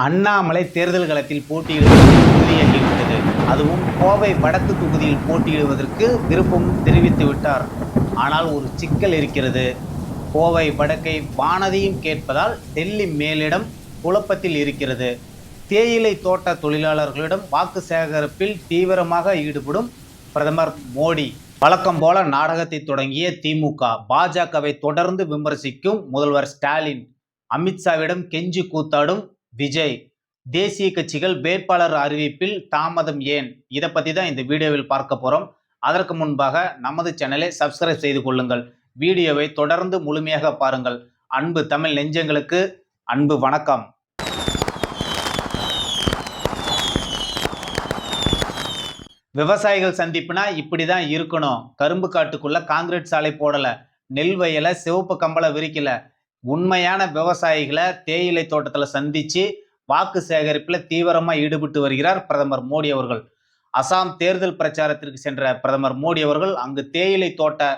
அண்ணாமலை தேர்தல் களத்தில் போட்டியிடுவதற்கு உறுதியாகிவிட்டது. அதுவும் கோவை வடக்கு தொகுதியில் போட்டியிடுவதற்கு விருப்பம் தெரிவித்து விட்டார். ஆனால் ஒரு சிக்கல் இருக்கிறது. கோவை வடக்கை வானதியும் கேட்பதால் டெல்லி மேலிடம் குழப்பத்தில் இருக்கிறது. தேயிலை தோட்ட தொழிலாளர்களிடம் வாக்கு சேகரிப்பில் தீவிரமாக ஈடுபடும் பிரதமர் மோடி. வழக்கம் போல நாடகத்தை தொடங்கிய திமுக, பாஜகவை தொடர்ந்து விமர்சிக்கும் முதல்வர் ஸ்டாலின், அமித்ஷாவிடம் கெஞ்சி கூத்தாடும் விஜய், தேசிய கட்சிகள் வேட்பாளர் அறிவிப்பில் தாமதம் ஏன்? இதை பற்றி தான் இந்த வீடியோவில் பார்க்க போகிறோம். அதற்கு முன்பாக நமது சேனலை சப்ஸ்கிரைப் செய்து கொள்ளுங்கள். வீடியோவை தொடர்ந்து முழுமையாக பாருங்கள். அன்பு தமிழ் நெஞ்சங்களுக்கு அன்பு வணக்கம். விவசாயிகள் சந்திப்புனா இப்படி தான் இருக்கணும். கரும்பு காட்டுக்குள்ள காங்கிரீட் சாலை போடல, நெல் வயலை சிவப்பு கம்பளை விரிக்கல. உண்மையான விவசாயிகளை தேயிலை தோட்டத்தில் சந்திச்சு வாக்கு சேகரிப்பில் தீவிரமாக ஈடுபட்டு வருகிறார் பிரதமர் மோடி அவர்கள். அசாம் தேர்தல் பிரச்சாரத்திற்கு சென்ற பிரதமர் மோடி அவர்கள் அங்கு தேயிலை தோட்ட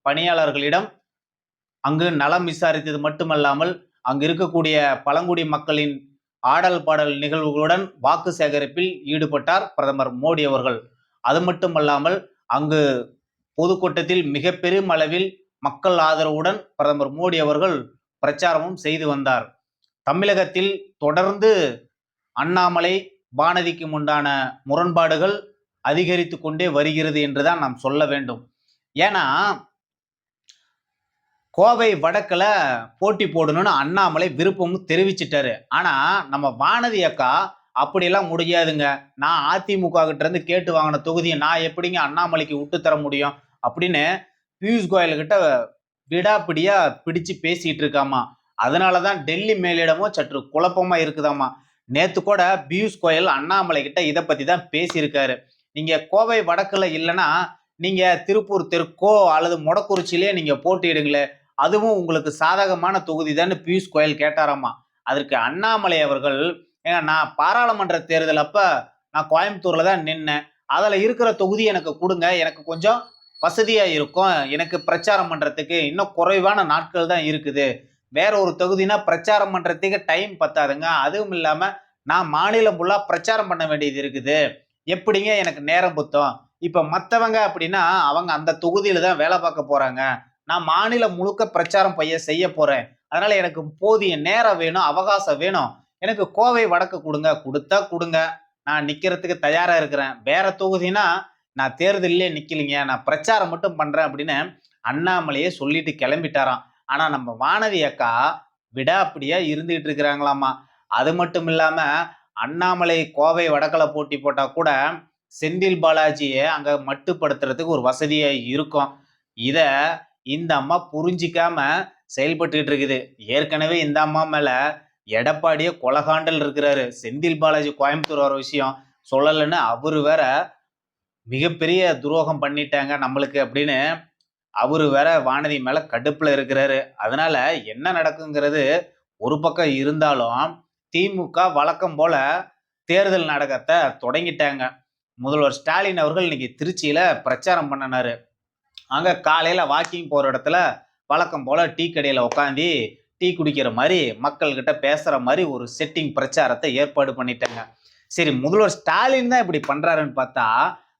பணியாளர்களிடம் அங்கு நலம் விசாரித்தது மட்டுமல்லாமல் அங்கு இருக்கக்கூடிய பழங்குடி மக்களின் ஆடல் பாடல் நிகழ்வுகளுடன் வாக்கு சேகரிப்பில் ஈடுபட்டார் பிரதமர் மோடி அவர்கள். அது மட்டுமல்லாமல் அங்கு பொதுக்கூட்டத்தில் மிக பெரும் அளவில் மக்கள் ஆதரவுடன் பிரதமர் மோடி அவர்கள் பிரச்சாரமும் செய்து வந்தார். தமிழகத்தில் தொடர்ந்து அண்ணாமலை வானதிக்கு உண்டான முரண்பாடுகள் அதிகரித்து கொண்டே வருகிறது என்றுதான் நாம் சொல்ல வேண்டும். ஏன்னா கோவை வடக்கில் போட்டி போடணும்னு அண்ணாமலை விருப்பமும் தெரிவிச்சிட்டாரு. ஆனா நம்ம வானதி அக்கா அப்படியெல்லாம் முடியாதுங்க, நான் அதிமுக கிட்ட இருந்து கேட்டு வாங்கின தொகுதியை நான் எப்படிங்க அண்ணாமலைக்கு விட்டு தர முடியும் அப்படின்னு பியூஷ் கோயல் கிட்ட விடாப்பிடியா பிடிச்சு பேசிட்டு இருக்காமா. அதனாலதான் டெல்லி மேலிடமும் சற்று குழப்பமா இருக்குதாமா. நேத்து கூட பியூஷ் கோயல் அண்ணாமலை கிட்ட இதை பத்தி தான் பேசியிருக்காரு. நீங்க கோவை வடக்குல இல்லைன்னா நீங்க திருப்பூர் தெற்கோ அல்லது மொடக்குறிச்சியிலே நீங்க போட்டியிடுங்களே, அதுவும் உங்களுக்கு சாதகமான தொகுதி தான் பியூஷ் கோயல் கேட்டாராமா. அதற்கு அண்ணாமலை அவர்கள், ஏன்னா நான் பாராளுமன்ற தேர்தல் அப்ப நான் கோயம்புத்தூர்ல தான் நின்னேன், அதுல இருக்கிற தொகுதி எனக்கு கொடுங்க, எனக்கு கொஞ்சம் வசதியா இருக்கும், எனக்கு பிரச்சாரம் பண்றதுக்கு இன்னும் குறைவான நாட்கள் தான் இருக்குது, வேற ஒரு தொகுதினா பிரச்சாரம் பண்றதுக்கு டைம் பத்தாதுங்க, அதுவும் இல்லாம நான் மாநிலம் ஃபுல்லா பிரச்சாரம் பண்ண வேண்டியது இருக்குது, எப்படிங்க எனக்கு நேரம் புத்தம்? இப்ப மத்தவங்க அப்படின்னா அவங்க அந்த தொகுதியில தான் வேலை பார்க்க போறாங்க, நான் மாநிலம் முழுக்க பிரச்சாரம் செய்ய போறேன், அதனால எனக்கு போதிய நேரம் வேணும், அவகாசம் வேணும், எனக்கு கோவை வடக்கு கொடுங்க, கொடுத்தா கொடுங்க, நான் நிக்கிறதுக்கு தயாரா இருக்கிறேன், வேற தொகுதினா நான் தேர்தலே நிக்கலைங்க, நான் பிரச்சாரம் மட்டும் பண்றேன் அப்படின்னு அண்ணாமலையே சொல்லிட்டு கிளம்பிட்டாராம். ஆனா நம்ம வானதி அக்கா விடாப்பிடியா இருந்துகிட்டு இருக்கிறாங்களாமா. அது மட்டும் இல்லாம அண்ணாமலை கோவை வடக்கல போட்டி போட்டா கூட செந்தில் பாலாஜியை அங்க மட்டுப்படுத்துறதுக்கு ஒரு வசதியா இருக்கும். இத இந்த அம்மா புரிஞ்சிக்காம செயல்பட்டு இருக்குது. ஏற்கனவே இந்த அம்மா மேல எடப்பாடியே கொலகாண்டல் இருக்கிறாரு. செந்தில் பாலாஜி கோயம்புத்தூர் வர விஷயம் சொல்லலைன்னு அவரு வேற மிகப்பெரிய துரோகம் பண்ணிட்டாங்க நம்மளுக்கு அப்படின்னு அவரு வேற வானதி மேல கடுப்புல இருக்கிறாரு. அதனால என்ன நடக்குங்கிறது ஒரு பக்கம் இருந்தாலும் திமுக வழக்கம் போல தேர்தல் நாடகத்தை தொடங்கிட்டாங்க. முதல்வர் ஸ்டாலின் அவர்கள் இன்னைக்கு திருச்சியில பிரச்சாரம் பண்ணினாரு. அங்க காலையில வாக்கிங் போற இடத்துல வழக்கம் போல டீ கடையில உட்காந்து டீ குடிக்கிற மாதிரி மக்கள் கிட்ட பேசுற மாதிரி ஒரு செட்டிங் பிரச்சாரத்தை ஏற்பாடு பண்ணிட்டாங்க. சரி, முதல்வர் ஸ்டாலின் தான் இப்படி பண்றாருன்னு பார்த்தா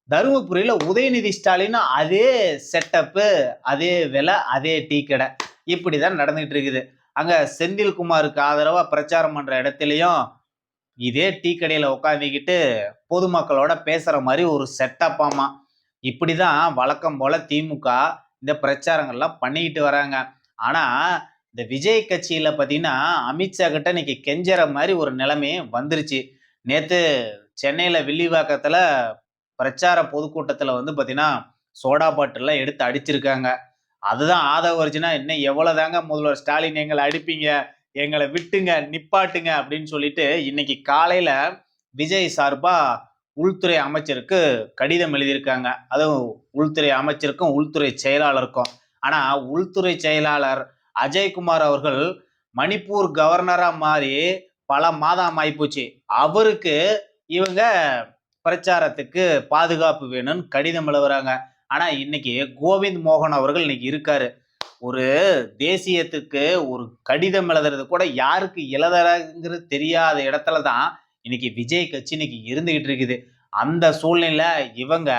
தருமபுரியில உதயநிதி ஸ்டாலின் அதே செட்டப்பு, அதே விலை, அதே டீ கடை, இப்படிதான் நடந்துட்டு இருக்குது. அங்க செந்தில்குமாருக்கு ஆதரவா பிரச்சாரம் பண்ற இடத்துலயும் இதே டீ கடையில உட்காந்துக்கிட்டு பொதுமக்களோட பேசுற மாதிரி ஒரு செட்டப்பாமா. இப்படிதான் வழக்கம் போல திமுக இந்த பிரச்சாரங்கள்லாம் பண்ணிக்கிட்டு வராங்க. ஆனா இந்த விஜய் கட்சியில பாத்தீங்கன்னா அமித்ஷா கிட்ட இன்னைக்கு கெஞ்சற மாதிரி ஒரு நிலைமையே வந்துருச்சு. நேத்து சென்னையில வில்லிவாக்கத்துல பிரச்சார பொதுக்கூட்டத்துல பாத்தீங்கன்னா சோடா பாட்டில்லாம் எடுத்து அடிச்சிருக்காங்க. அதுதான் ஆதவ அர்ஜுனா, இன்னும் எவ்வளவுதாங்க முதல்வர் ஸ்டாலின் எங்களை அடிப்பீங்க, எங்களை விட்டுங்க, நிப்பாட்டுங்க அப்படின்னு சொல்லிட்டு இன்னைக்கு காலையில விஜய் சார்பா உள்துறை அமைச்சருக்கு கடிதம் எழுதியிருக்காங்க. அதுவும் உள்துறை அமைச்சருக்கும் உள்துறை செயலாளருக்கும். ஆனா உள்துறை செயலாளர் அஜய்குமார் அவர்கள் மணிப்பூர் கவர்னரா மாறி பல மாதம் ஆயிப்போச்சு. அவருக்கு இவங்க பிரச்சாரத்துக்கு பாதுகாப்பு வேணும்னு கடிதம் எழுதுறாங்க. ஆனா இன்னைக்கு கோவிந்த் மோகன் அவர்கள் இன்னைக்கு இருக்காரு. ஒரு தேசியத்துக்கு ஒரு கடிதம் எழுதுறது கூட யாருக்கு எழுதுறாங்கிறது தெரியாத இடத்துல தான் இன்னைக்கு விஜய் கட்சி இன்னைக்கு இருந்துகிட்டு இருக்குது. அந்த சூழ்நிலையில இவங்க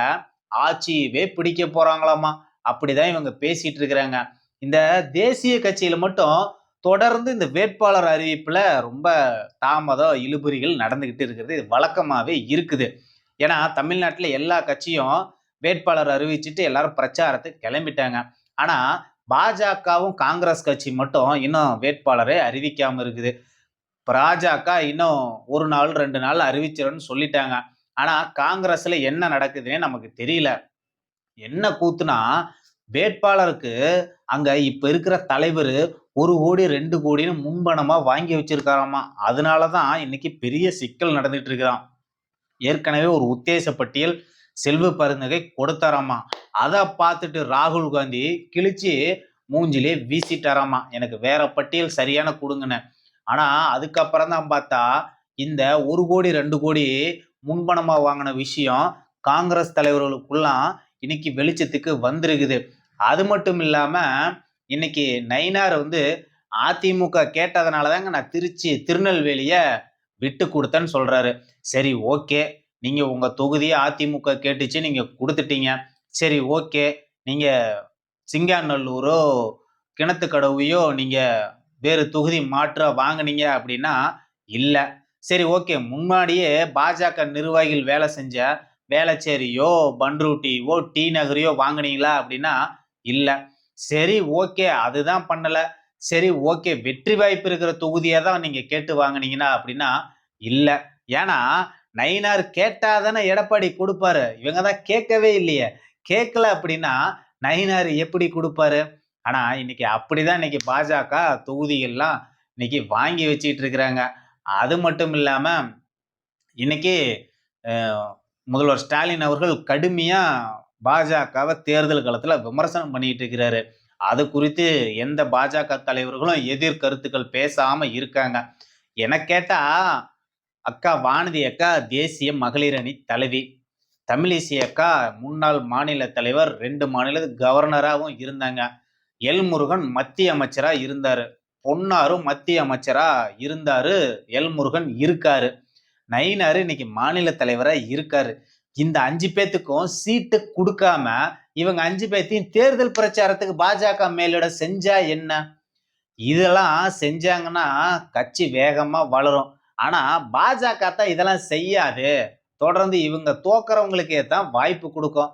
ஆட்சியவே பிடிக்க போறாங்களாமா. அப்படிதான் இவங்க பேசிட்டு இருக்கிறாங்க. இந்த தேசிய கட்சியில மட்டும் தொடர்ந்து இந்த வேட்பாளர் அறிவிப்புல ரொம்ப தாமதம், இழுபறிகள் நடந்துகிட்டு இருக்கிறது. இது வழக்கமாவே இருக்குது. ஏன்னா தமிழ்நாட்டுல எல்லா கட்சியும் வேட்பாளர் அறிவிச்சுட்டு எல்லாரும் பிரச்சாரத்துக்கு கிளம்பிட்டாங்க. ஆனா பாஜகவும், காங்கிரஸ் கட்சி மட்டும் இன்னும் வேட்பாளரை அறிவிக்காம இருக்குது. பாஜக இன்னும் 1 நாள், 2 நாள்ல அறிவிச்சிரும்னு சொல்லிட்டாங்க. ஆனா காங்கிரஸ்ல என்ன நடக்குதுன்னே நமக்கு தெரியல. என்ன கூத்துனா, வேட்பாளருக்கு அங்க இப்ப இருக்கிற தலைவரு 1,00,00,000, 2,00,00,000ன்னு முன்பணமா வாங்கி வச்சிருக்காராமா. அதனால தான் இன்னைக்கு பெரிய சிக்கல் நடந்துட்டு இருக்குதாம். ஏற்கனவே ஒரு உத்தேச பட்டியல் செல்வ பெருந்தகை கொடுத்தாராமா. அத பார்த்துட்டு ராகுல் காந்தி கிழிச்சு மூஞ்சிலே வீசிட்டாராமா. எனக்கு வேற பட்டியல் சரியான குடுங்கன்னு. ஆனா அதுக்கப்புறம் தான் பார்த்தா, இந்த 1,00,00,000, 2,00,00,000 முன்பணமா வாங்கின விஷயம் காங்கிரஸ் தலைவர்களுக்குல்லாம் இன்னைக்கு வெளிச்சத்துக்கு வந்திருக்குது. அது மட்டும் இல்லாம, இன்னைக்கு நயினார் வந்து அதிமுக கேட்டதுனால தாங்க நான் திருநெல்வேலிய விட்டு குடுத்தேன்னு சொல்றாரு. சரி ஓகே. நீங்க உங்க தொகுதிய அதிமுக கேட்டுச்சு. நீங்க குடுத்துட்டீங்க. சரி ஓகே. நீங்க சிங்காநல்லூரோ, கிணத்துக்கடவையோ நீங்க வேறு தொகுதி மாற்றா வாங்குனீங்க அப்படின்னா, இல்ல. சரி ஓகே. முன்னாடியே பாஜக நிர்வாகிகள் வேலை செஞ்ச வேளச்சேரியோ, பண்ருட்டியோ, டி நகரையோ வாங்குனீங்களா அப்படின்னா, இல்ல. சரி ஓகே. அதுதான் பண்ணல. சரி ஓகே. வெற்றி வாய்ப்பு இருக்கிற தொகுதிய தான் நீங்க கேட்டு வாங்குனீங்கன்னா அப்படின்னா, இல்ல. ஏன்னா, நயினார் கேட்டா தானே எடப்பாடி குடுப்பாரு. இவங்க தான் கேட்கவே இல்லையே. கேட்கல அப்படின்னா, நயினார் எப்படி குடுப்பாரு? ஆனா, இன்னைக்கு அப்படிதான் இன்னைக்கு பாஜக தொகுதிகள்லாம் இன்னைக்கு வாங்கி வச்சுட்டு இருக்கிறாங்க. அது மட்டும் இல்லாம, இன்னைக்கு அ முதல்வர் ஸ்டாலின் அவர்கள் கடுமையா பாஜகவ தேர்தல் காலத்துல விமர்சனம் பண்ணிட்டு இருக்கிறாரு. அது குறித்து எந்த பாஜக தலைவர்களும் எதிர் கருத்துக்கள் பேசாம இருக்காங்க. எனக் கேட்டா, அக்கா வானதி அக்கா தேசிய மகளிர் அணி தலைவி. தமிழிசை அக்கா முன்னாள் மாநில தலைவர், 2 மாநிலத்துக்கு கவர்னராவும் இருந்தாங்க. எல்முருகன் மத்திய அமைச்சரா இருந்தாரு. பொன்னாரும் மத்திய அமைச்சரா இருந்தாரு. எல்முருகன் இருக்காரு. நயினாரு இன்னைக்கு மாநில தலைவரா இருக்காரு. இந்த 5 பேத்துக்கும் சீட்டு குடுக்காம, இவங்க 5 பேத்தையும் தேர்தல் பிரச்சாரத்துக்கு பாஜக மேலிடம் செஞ்சா என்ன? இதெல்லாம் செஞ்சாங்கன்னா, கட்சி வேகமா வளரும். ஆனா, பாஜக தான் இதெல்லாம் செய்யாது. தொடர்ந்து இவங்க தோக்குறவங்களுக்கே தான் வாய்ப்பு குடுக்கும்.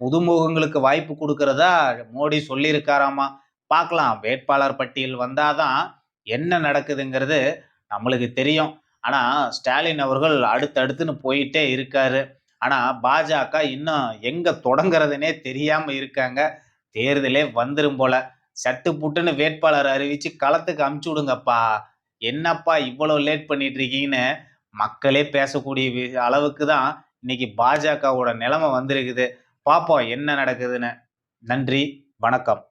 புதுமுகங்களுக்கு வாய்ப்பு குடுக்கிறதா மோடி சொல்லியிருக்காராமா. பார்க்கலாம். வேட்பாளர் பட்டியல் வந்தா தான் என்ன நடக்குதுங்கிறது நம்மளுக்கு தெரியும். ஆனா, ஸ்டாலின் அவர்கள் அடுத்தடுத்துன்னு போயிட்டே இருக்காரு. ஆனா, பாஜக இன்னும் எங்க தொடங்குறதுன்னே தெரியாம இருக்காங்க. தேர்தலே வந்துரும் போல. சட்டு புட்டுன்னு வேட்பாளர் அறிவிச்சு களத்துக்கு அனுப்பிச்சு விடுங்கப்பா. என்னப்பா இவ்வளவு லேட் பண்ணிட்டு இருக்கீங்கன்னு மக்களே பேசக்கூடிய அளவுக்கு தான் இன்னைக்கு பாஜகவோட நிலைமை வந்திருக்குது. பார்ப்போம் என்ன நடக்குதுன்னு. நன்றி, வணக்கம்.